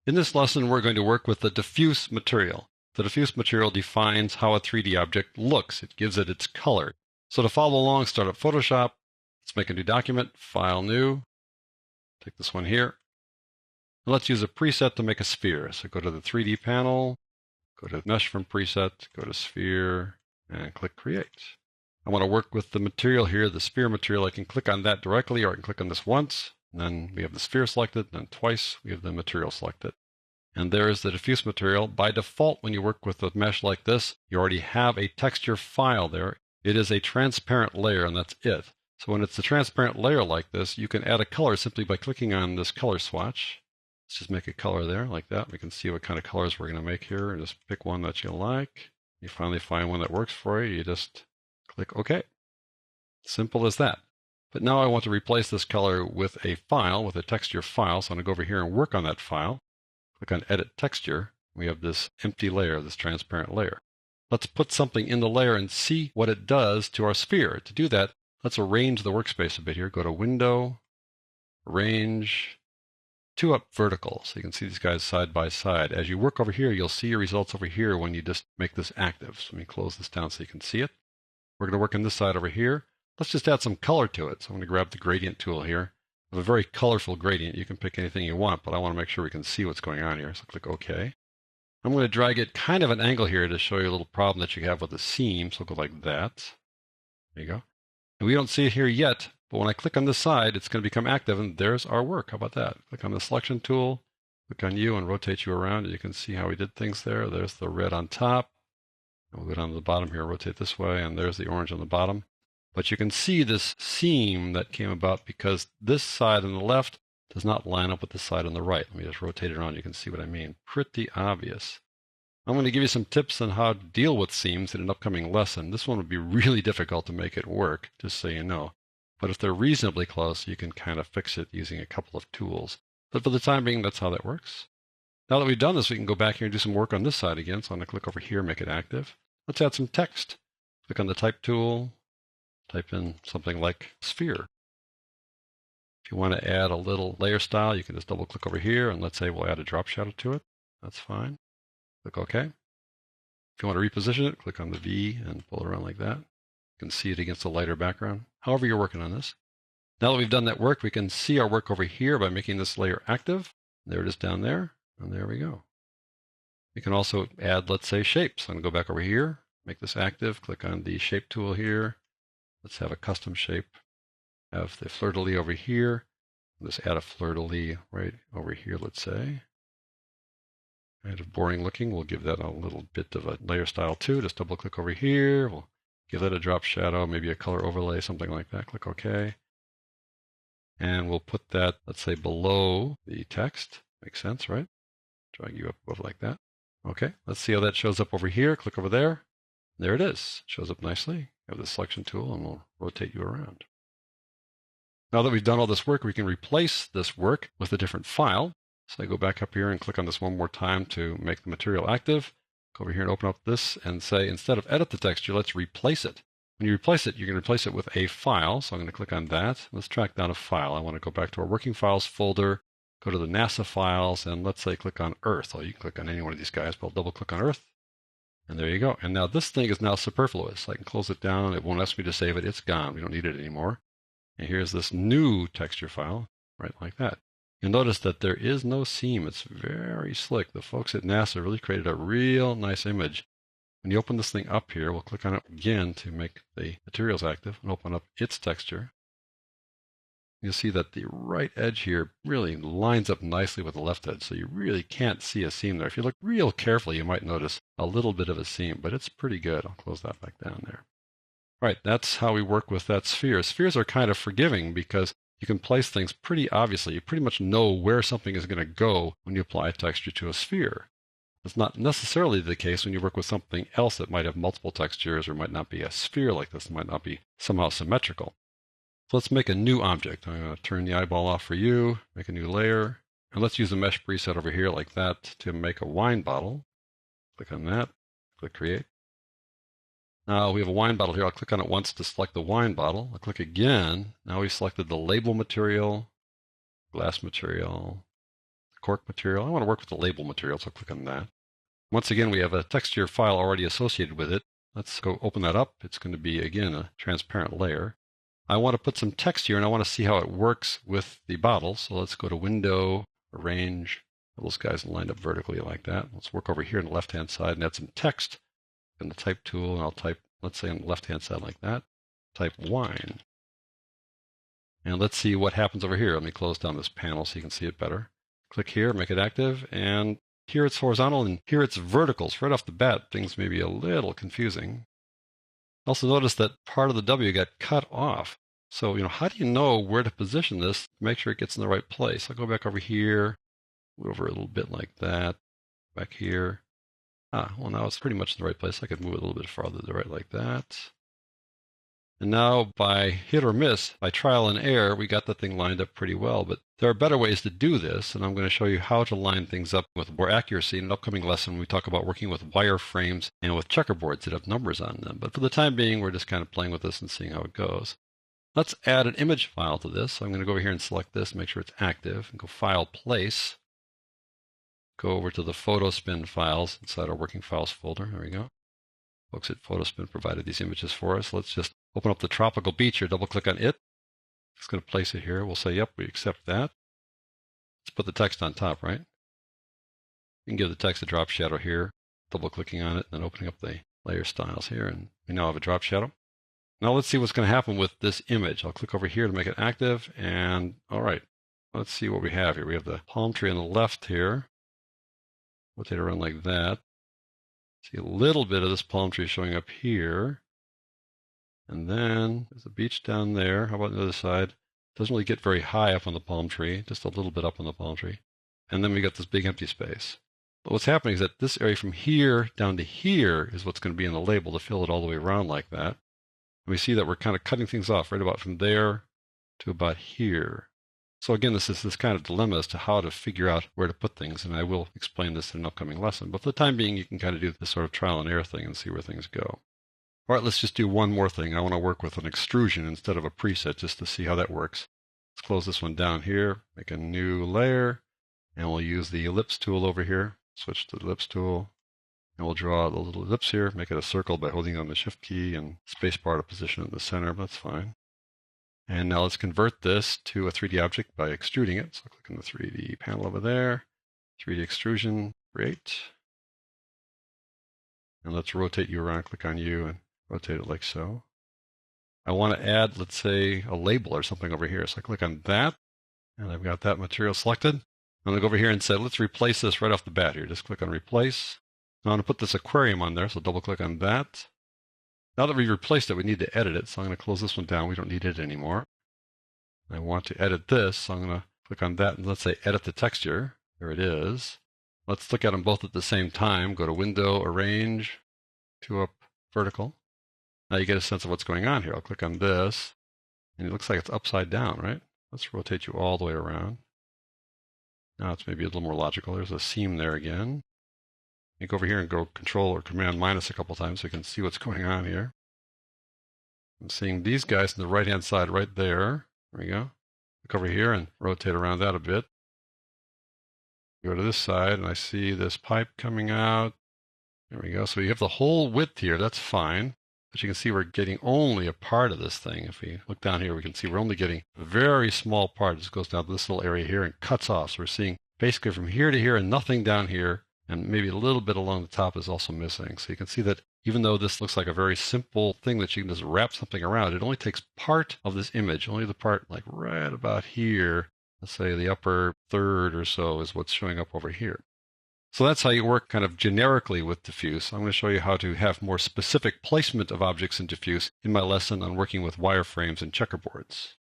In this lesson, we're going to work with the diffuse material. The diffuse material defines how a 3D object looks. It gives it its color. So to follow along, start up Photoshop. Let's make a new document, File, New. Take this one here. And let's use a preset to make a sphere. So go to the 3D panel, go to Mesh from Preset, go to Sphere, and click Create. I want to work with the material here, the sphere material. I can click on that directly, or I can click on this once. And then we have the sphere selected, and then twice we have the material selected. And there is the diffuse material. By default, when you work with a mesh like this, you already have a texture file there. It is a transparent layer, and that's it. So when it's a transparent layer like this, you can add a color simply by clicking on this color swatch. Let's just make a color there like that. We can see what kind of colors we're going to make here, and just pick one that you like. You finally find one that works for you. You just click OK. Simple as that. But now I want to replace this color with a file, with a texture file. So I'm going to go over here and work on that file. Click on Edit Texture. We have this empty layer, this transparent layer. Let's put something in the layer and see what it does to our sphere. To do that, let's arrange the workspace a bit here. Go to Window, Arrange, 2-up vertical. So you can see these guys side by side. As you work over here, you'll see your results over here when you just make this active. So let me close this down so you can see it. We're going to work on this side over here. Let's just add some color to it. So I'm going to grab the gradient tool here. I have a very colorful gradient. You can pick anything you want, but I want to make sure we can see what's going on here. So click OK. I'm going to drag it kind of an angle here to show you a little problem that you have with the seam. So go like that. There you go. And we don't see it here yet, but when I click on this side, it's going to become active, and there's our work. How about that? Click on the selection tool, click on you, and rotate you around. And you can see how we did things there. There's the red on top. And we'll go down to the bottom here, rotate this way, and there's the orange on the bottom. But you can see this seam that came about because this side on the left does not line up with the side on the right. Let me just rotate it around. You can see what I mean. Pretty obvious. I'm going to give you some tips on how to deal with seams in an upcoming lesson. This one would be really difficult to make it work, just so you know. But if they're reasonably close, you can kind of fix it using a couple of tools. But for the time being, that's how that works. Now that we've done this, we can go back here and do some work on this side again. So I'm going to click over here, make it active. Let's add some text. Click on the Type tool. Type in something like sphere. If you want to add a little layer style, you can just double click over here, and let's say we'll add a drop shadow to it. That's fine. Click OK. If you want to reposition it, click on the V and pull it around like that. You can see it against a lighter background. However you're working on this. Now that we've done that work, we can see our work over here by making this layer active. There it is down there, and there we go. We can also add, let's say, shapes. I'm going to go back over here, make this active, click on the shape tool here. Let's have a custom shape. Have the fleur-de-lis over here. Let's add a fleur-de-lis right over here, let's say. Kind of boring looking. We'll give that a little bit of a layer style too. Just double click over here. We'll give that a drop shadow, maybe a color overlay, something like that. Click OK. And we'll put that, let's say, below the text. Makes sense, right? Drag you up above like that. Okay, let's see how that shows up over here. Click over there. There it is. It shows up nicely. Have the selection tool, and we'll rotate you around. Now that we've done all this work, we can replace this work with a different file. So I go back up here and click on this one more time to make the material active. Go over here and open up this and say, instead of edit the texture, let's replace it. When you replace it, you can replace it with a file. So I'm going to click on that. Let's track down a file. I want to go back to our working files folder, go to the NASA files, and let's say click on Earth. Oh, you can click on any one of these guys, but I'll double click on Earth. And there you go. And now this thing is now superfluous. I can close it down. It won't ask me to save it. It's gone. We don't need it anymore. And here's this new texture file, right like that. You'll notice that there is no seam. It's very slick. The folks at NASA really created a real nice image. When you open this thing up here, we'll click on it again to make the materials active and open up its texture. You'll see that the right edge here really lines up nicely with the left edge, so you really can't see a seam there. If you look real carefully, you might notice a little bit of a seam, but it's pretty good. I'll close that back down there. All right, that's how we work with that sphere. Spheres are kind of forgiving because you can place things pretty obviously. You pretty much know where something is going to go when you apply a texture to a sphere. That's not necessarily the case when you work with something else that might have multiple textures or might not be a sphere like this. It might not be somehow symmetrical. So let's make a new object. I'm going to turn the eyeball off for you, make a new layer, and let's use the mesh preset over here like that to make a wine bottle. Click on that, click Create. Now we have a wine bottle here. I'll click on it once to select the wine bottle. I'll click again. Now we've selected the label material, glass material, cork material. I want to work with the label material, so I'll click on that. Once again, we have a texture file already associated with it. Let's go open that up. It's going to be, again, a transparent layer. I want to put some text here, and I want to see how it works with the bottle. So let's go to Window, Arrange. Those guys lined up vertically like that. Let's work over here on the left-hand side and add some text in the Type tool, and I'll type, let's say on the left-hand side like that, type wine. And let's see what happens over here. Let me close down this panel so you can see it better. Click here, make it active, and here it's horizontal, and here it's vertical. So right off the bat, things may be a little confusing. Also notice that part of the W got cut off. So, how do you know where to position this to make sure it gets in the right place? I'll go back over here, move over a little bit like that, back here. Well, now it's pretty much in the right place. I could move it a little bit farther to the right like that. And now by hit or miss, by trial and error, we got the thing lined up pretty well. But there are better ways to do this, and I'm going to show you how to line things up with more accuracy in an upcoming lesson when we talk about working with wireframes and with checkerboards that have numbers on them. But for the time being, we're just kind of playing with this and seeing how it goes. Let's add an image file to this. So I'm going to go over here and select this, make sure it's active, and go File, Place. Go over to the Photospin files inside our Working Files folder. There we go. Folks at Photospin provided these images for us. Let's just open up the tropical beach here, double click on it. It's going to place it here. We'll say, yep, we accept that. Let's put the text on top, right? You can give the text a drop shadow here, double clicking on it, and then opening up the layer styles here, and we now have a drop shadow. Now let's see what's going to happen with this image. I'll click over here to make it active, and all right, let's see what we have here. We have the palm tree on the left here. Rotate it around like that. See a little bit of this palm tree showing up here. And then there's a beach down there. How about the other side? Doesn't really get very high up on the palm tree, just a little bit up on the palm tree. And then we got this big empty space. But what's happening is that this area from here down to here is what's going to be in the label to fill it all the way around like that. And we see that we're kind of cutting things off right about from there to about here. So again, this is this kind of dilemma as to how to figure out where to put things, and I will explain this in an upcoming lesson. But for the time being, you can kind of do this sort of trial and error thing and see where things go. All right, let's just do one more thing. I want to work with an extrusion instead of a preset just to see how that works. Let's close this one down here, make a new layer, and we'll use the ellipse tool over here. Switch to the ellipse tool, and we'll draw the little ellipse here, make it a circle by holding on the Shift key and spacebar to position it in the center, but that's fine. And now let's convert this to a 3D object by extruding it. So I'll click on the 3D panel over there, 3D extrusion, create. And let's rotate you around, click on you, and rotate it like so. I want to add, let's say, a label or something over here. So I click on that, and I've got that material selected. I'm going to go over here and say, let's replace this right off the bat here. Just click on Replace. Now I'm going to put this aquarium on there, so double click on that. Now that we've replaced it, we need to edit it. So I'm going to close this one down. We don't need it anymore. I want to edit this, so I'm going to click on that and let's say edit the texture. There it is. Let's look at them both at the same time. Go to Window, Arrange, 2 up, Vertical. Now you get a sense of what's going on here. I'll click on this, and it looks like it's upside down, right? Let's rotate you all the way around. Now it's maybe a little more logical. There's a seam there again. You go over here and go Control or Command minus a couple times so you can see what's going on here. I'm seeing these guys on the right-hand side right there. There we go. Look over here and rotate around that a bit. Go to this side, and I see this pipe coming out. There we go. So you have the whole width here. That's fine. But you can see we're getting only a part of this thing. If we look down here, we can see we're only getting a very small part. It just goes down to this little area here and cuts off. So we're seeing basically from here to here and nothing down here. And maybe a little bit along the top is also missing. So you can see that even though this looks like a very simple thing that you can just wrap something around, it only takes part of this image, only the part like right about here. Let's say the upper third or so is what's showing up over here. So that's how you work kind of generically with Diffuse. I'm going to show you how to have more specific placement of objects in Diffuse in my lesson on working with wireframes and checkerboards.